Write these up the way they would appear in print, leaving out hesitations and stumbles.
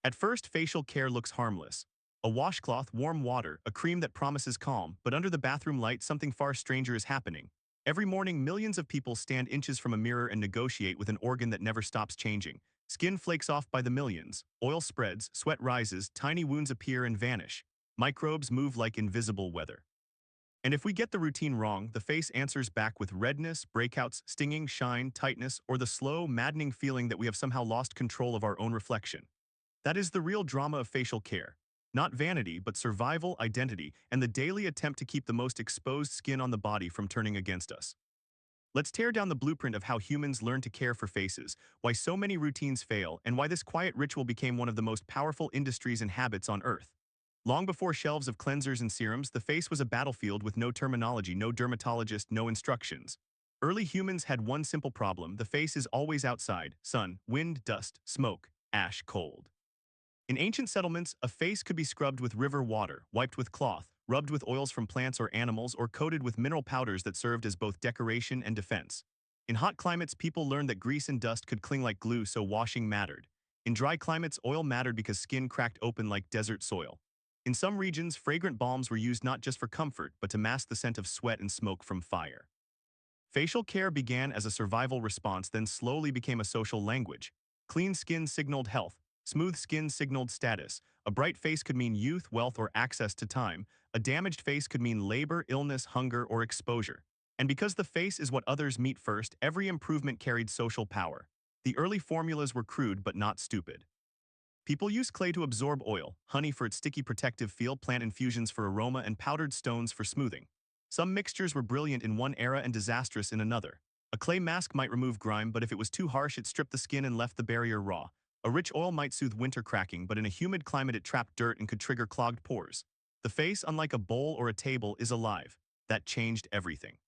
At first, facial care looks harmless. A washcloth, warm water, a cream that promises calm, but under the bathroom light, something far stranger is happening. Every morning, millions of people stand inches from a mirror and negotiate with an organ that never stops changing. Skin flakes off by the millions, oil spreads, sweat rises, tiny wounds appear and vanish. Microbes move like invisible weather. And if we get the routine wrong, the face answers back with redness, breakouts, stinging, shine, tightness, or the slow, maddening feeling that we have somehow lost control of our own reflection. That is the real drama of facial care. Not vanity, but survival, identity, and the daily attempt to keep the most exposed skin on the body from turning against us. Let's tear down the blueprint of how humans learn to care for faces, why so many routines fail, and why this quiet ritual became one of the most powerful industries and habits on Earth. Long before shelves of cleansers and serums, the face was a battlefield with no terminology, no dermatologist, no instructions. Early humans had one simple problem: the face is always outside: sun, wind, dust, smoke, ash, cold. In ancient settlements, a face could be scrubbed with river water, wiped with cloth, rubbed with oils from plants or animals, or coated with mineral powders that served as both decoration and defense. In hot climates, people learned that grease and dust could cling like glue, so washing mattered. In dry climates, oil mattered because skin cracked open like desert soil. In some regions, fragrant balms were used not just for comfort, but to mask the scent of sweat and smoke from fire. Facial care began as a survival response, then slowly became a social language. Clean skin signaled health. Smooth skin signaled status. A bright face could mean youth, wealth, or access to time. A damaged face could mean labor, illness, hunger, or exposure. And because the face is what others meet first, every improvement carried social power. The early formulas were crude but not stupid. People used clay to absorb oil, honey for its sticky protective feel, plant infusions for aroma, and powdered stones for smoothing. Some mixtures were brilliant in one era and disastrous in another. A clay mask might remove grime, but if it was too harsh, it stripped the skin and left the barrier raw. A rich oil might soothe winter cracking, but in a humid climate it trapped dirt and could trigger clogged pores. The face, unlike a bowl or a table, is alive. That changed everything.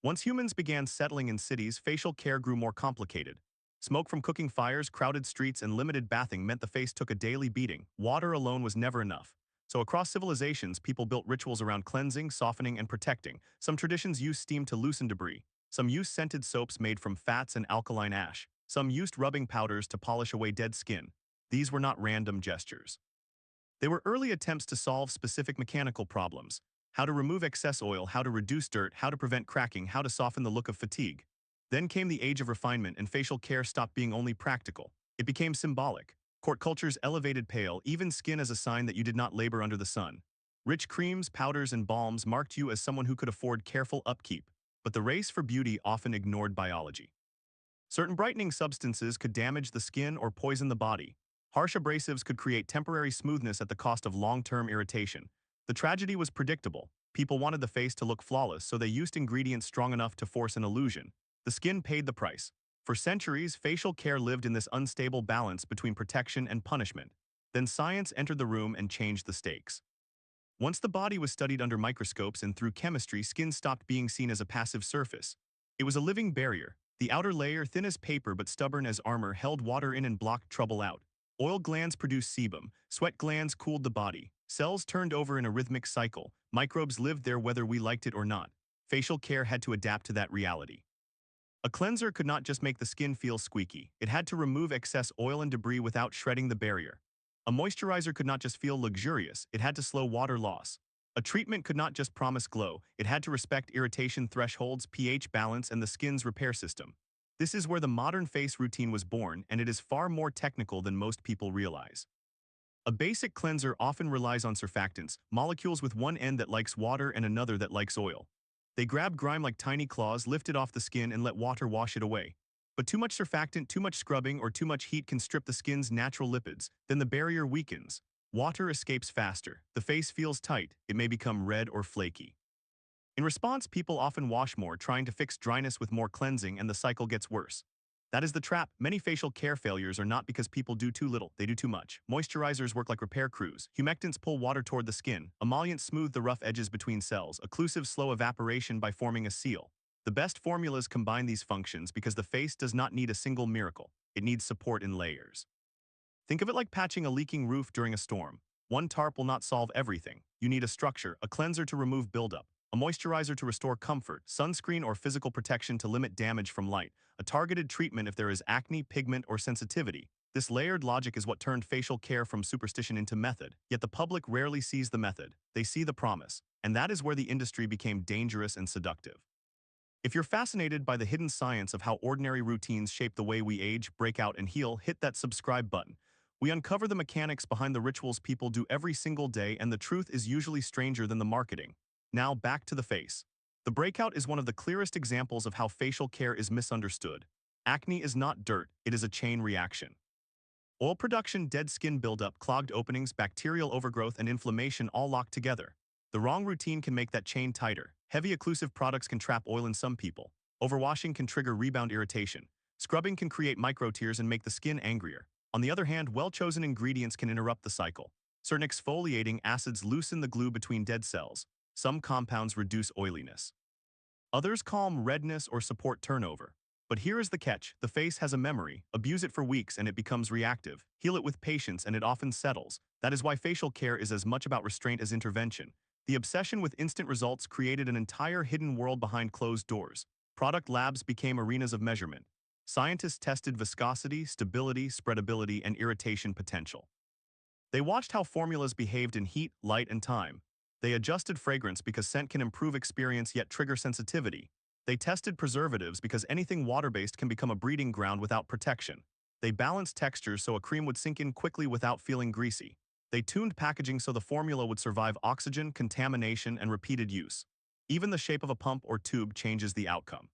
Once humans began settling in cities, facial care grew more complicated. Smoke from cooking fires, crowded streets, and limited bathing meant the face took a daily beating. Water alone was never enough. So across civilizations, people built rituals around cleansing, softening, and protecting. Some traditions used steam to loosen debris. Some used scented soaps made from fats and alkaline ash. Some used rubbing powders to polish away dead skin. These were not random gestures. They were early attempts to solve specific mechanical problems: how to remove excess oil, how to reduce dirt, how to prevent cracking, how to soften the look of fatigue. Then came the age of refinement, and facial care stopped being only practical. It became symbolic. Court cultures elevated pale, even skin as a sign that you did not labor under the sun. Rich creams, powders, and balms marked you as someone who could afford careful upkeep. But the race for beauty often ignored biology. Certain brightening substances could damage the skin or poison the body. Harsh abrasives could create temporary smoothness at the cost of long-term irritation. The tragedy was predictable. People wanted the face to look flawless, so they used ingredients strong enough to force an illusion. The skin paid the price. For centuries, facial care lived in this unstable balance between protection and punishment. Then science entered the room and changed the stakes. Once the body was studied under microscopes and through chemistry, skin stopped being seen as a passive surface. It was a living barrier. The outer layer, thin as paper but stubborn as armor, held water in and blocked trouble out. Oil glands produced sebum. Sweat glands cooled the body. Cells turned over in a rhythmic cycle. Microbes lived there whether we liked it or not. Facial care had to adapt to that reality. A cleanser could not just make the skin feel squeaky. It had to remove excess oil and debris without shredding the barrier. A moisturizer could not just feel luxurious. It had to slow water loss. A treatment could not just promise glow. It had to respect irritation thresholds, pH balance, and the skin's repair system. This is where the modern face routine was born, and it is far more technical than most people realize. A basic cleanser often relies on surfactants, molecules with one end that likes water and another that likes oil. They grab grime like tiny claws, lift it off the skin, and let water wash it away. But too much surfactant, too much scrubbing, or too much heat can strip the skin's natural lipids. Then the barrier weakens. Water escapes faster. The face feels tight. It may become red or flaky. In response, people often wash more, trying to fix dryness with more cleansing, and the cycle gets worse. That is the trap. Many facial care failures are not because people do too little, they do too much. Moisturizers work like repair crews. Humectants pull water toward the skin. Emollients smooth the rough edges between cells. Occlusives slow evaporation by forming a seal. The best formulas combine these functions because the face does not need a single miracle. It needs support in layers. Think of it like patching a leaking roof during a storm. One tarp will not solve everything. You need a structure, a cleanser to remove buildup, a moisturizer to restore comfort, sunscreen or physical protection to limit damage from light, a targeted treatment if there is acne, pigment, or sensitivity. This layered logic is what turned facial care from superstition into method, yet the public rarely sees the method, they see the promise, and that is where the industry became dangerous and seductive. If you're fascinated by the hidden science of how ordinary routines shape the way we age, break out, and heal, hit that subscribe button. We uncover the mechanics behind the rituals people do every single day, and the truth is usually stranger than the marketing. Now back to the face. The breakout is one of the clearest examples of how facial care is misunderstood. Acne is not dirt, it is a chain reaction. Oil production, dead skin buildup, clogged openings, bacterial overgrowth, and inflammation all locked together. The wrong routine can make that chain tighter. Heavy occlusive products can trap oil in some people. Overwashing can trigger rebound irritation. Scrubbing can create micro tears and make the skin angrier. On the other hand, well-chosen ingredients can interrupt the cycle. Certain exfoliating acids loosen the glue between dead cells. Some compounds reduce oiliness. Others calm redness or support turnover. But here is the catch: the face has a memory. Abuse it for weeks and it becomes reactive. Heal it with patience and it often settles. That is why facial care is as much about restraint as intervention. The obsession with instant results created an entire hidden world behind closed doors. Product labs became arenas of measurement. Scientists tested viscosity, stability, spreadability, and irritation potential. They watched how formulas behaved in heat, light, and time. They adjusted fragrance because scent can improve experience yet trigger sensitivity. They tested preservatives because anything water-based can become a breeding ground without protection. They balanced textures so a cream would sink in quickly without feeling greasy. They tuned packaging so the formula would survive oxygen, contamination, and repeated use. Even the shape of a pump or tube changes the outcome.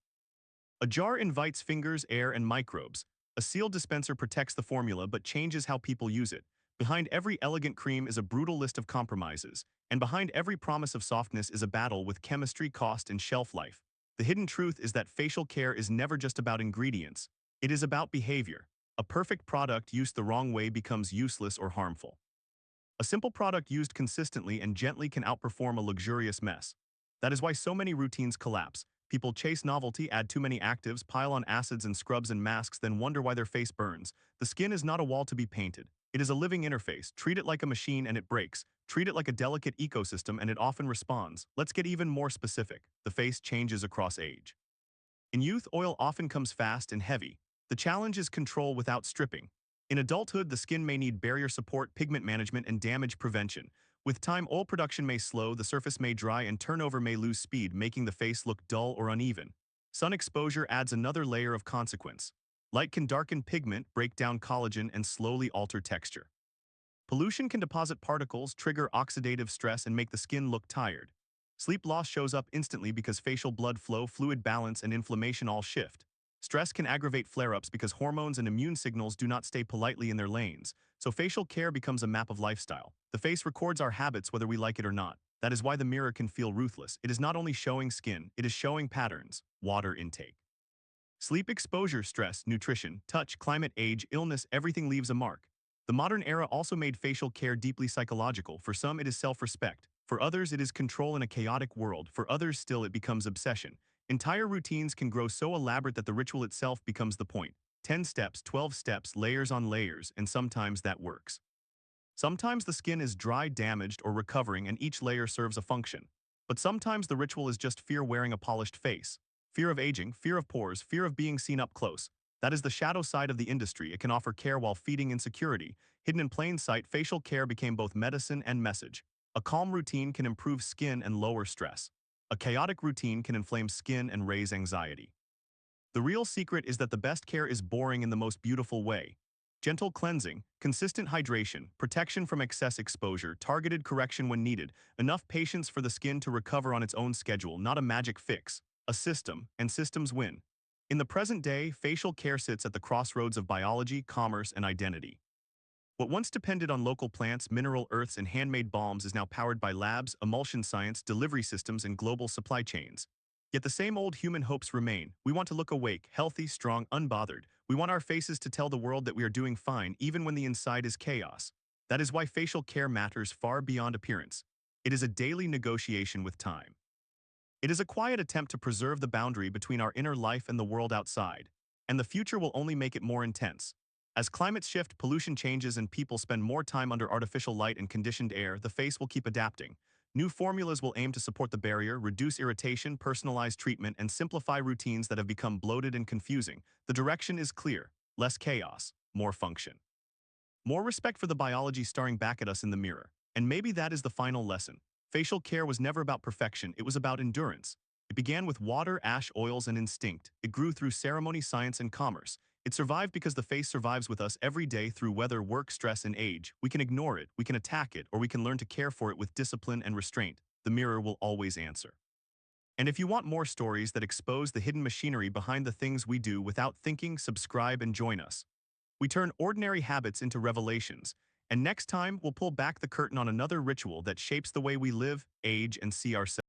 A jar invites fingers, air, and microbes. A sealed dispenser protects the formula but changes how people use it. Behind every elegant cream is a brutal list of compromises, and behind every promise of softness is a battle with chemistry, cost, and shelf life. The hidden truth is that facial care is never just about ingredients. It is about behavior. A perfect product used the wrong way becomes useless or harmful. A simple product used consistently and gently can outperform a luxurious mess. That is why so many routines collapse. People chase novelty, add too many actives, pile on acids and scrubs and masks, then wonder why their face burns. The skin is not a wall to be painted. It is a living interface. Treat it like a machine and it breaks. Treat it like a delicate ecosystem and it often responds. Let's get even more specific. The face changes across age. In youth, oil often comes fast and heavy. The challenge is control without stripping. In adulthood, the skin may need barrier support, pigment management, and damage prevention. With time, oil production may slow, the surface may dry, and turnover may lose speed, making the face look dull or uneven. Sun exposure adds another layer of consequence. Light can darken pigment, break down collagen, and slowly alter texture. Pollution can deposit particles, trigger oxidative stress, and make the skin look tired. Sleep loss shows up instantly because facial blood flow, fluid balance, and inflammation all shift. Stress can aggravate flare-ups because hormones and immune signals do not stay politely in their lanes, so facial care becomes a map of lifestyle. The face records our habits whether we like it or not. That is why the mirror can feel ruthless. It is not only showing skin, it is showing patterns. Water intake, sleep exposure, stress, nutrition, touch, climate, age, illness, everything leaves a mark. The modern era also made facial care deeply psychological. For some, it is self-respect. For others, it is control in a chaotic world. For others still, it becomes obsession. Entire routines can grow so elaborate that the ritual itself becomes the point. 10 steps, 12 steps, layers on layers, and sometimes that works. Sometimes the skin is dry, damaged, or recovering, and each layer serves a function. But sometimes the ritual is just fear wearing a polished face. Fear of aging, fear of pores, fear of being seen up close. That is the shadow side of the industry. It can offer care while feeding insecurity. Hidden in plain sight, facial care became both medicine and message. A calm routine can improve skin and lower stress. A chaotic routine can inflame skin and raise anxiety. The real secret is that the best care is boring in the most beautiful way. Gentle cleansing, consistent hydration, protection from excess exposure, targeted correction when needed, enough patience for the skin to recover on its own schedule, not a magic fix. A system, and systems win. In the present day, facial care sits at the crossroads of biology, commerce, and identity. What once depended on local plants, mineral earths, and handmade balms is now powered by labs, emulsion science, delivery systems, and global supply chains. Yet the same old human hopes remain. We want to look awake, healthy, strong, unbothered. We want our faces to tell the world that we are doing fine even when the inside is chaos. That is why facial care matters far beyond appearance. It is a daily negotiation with time. It is a quiet attempt to preserve the boundary between our inner life and the world outside. And the future will only make it more intense. As climates shift, pollution changes, and people spend more time under artificial light and conditioned air, the face will keep adapting. New formulas will aim to support the barrier, reduce irritation, personalize treatment, and simplify routines that have become bloated and confusing. The direction is clear: less chaos, more function. More respect for the biology staring back at us in the mirror. And maybe that is the final lesson. Facial care was never about perfection, it was about endurance. It began with water, ash, oils, and instinct. It grew through ceremony, science, and commerce. It survived because the face survives with us every day through weather, work, stress, and age. We can ignore it, we can attack it, or we can learn to care for it with discipline and restraint. The mirror will always answer. And if you want more stories that expose the hidden machinery behind the things we do without thinking, subscribe and join us. We turn ordinary habits into revelations, and next time we'll pull back the curtain on another ritual that shapes the way we live, age, and see ourselves.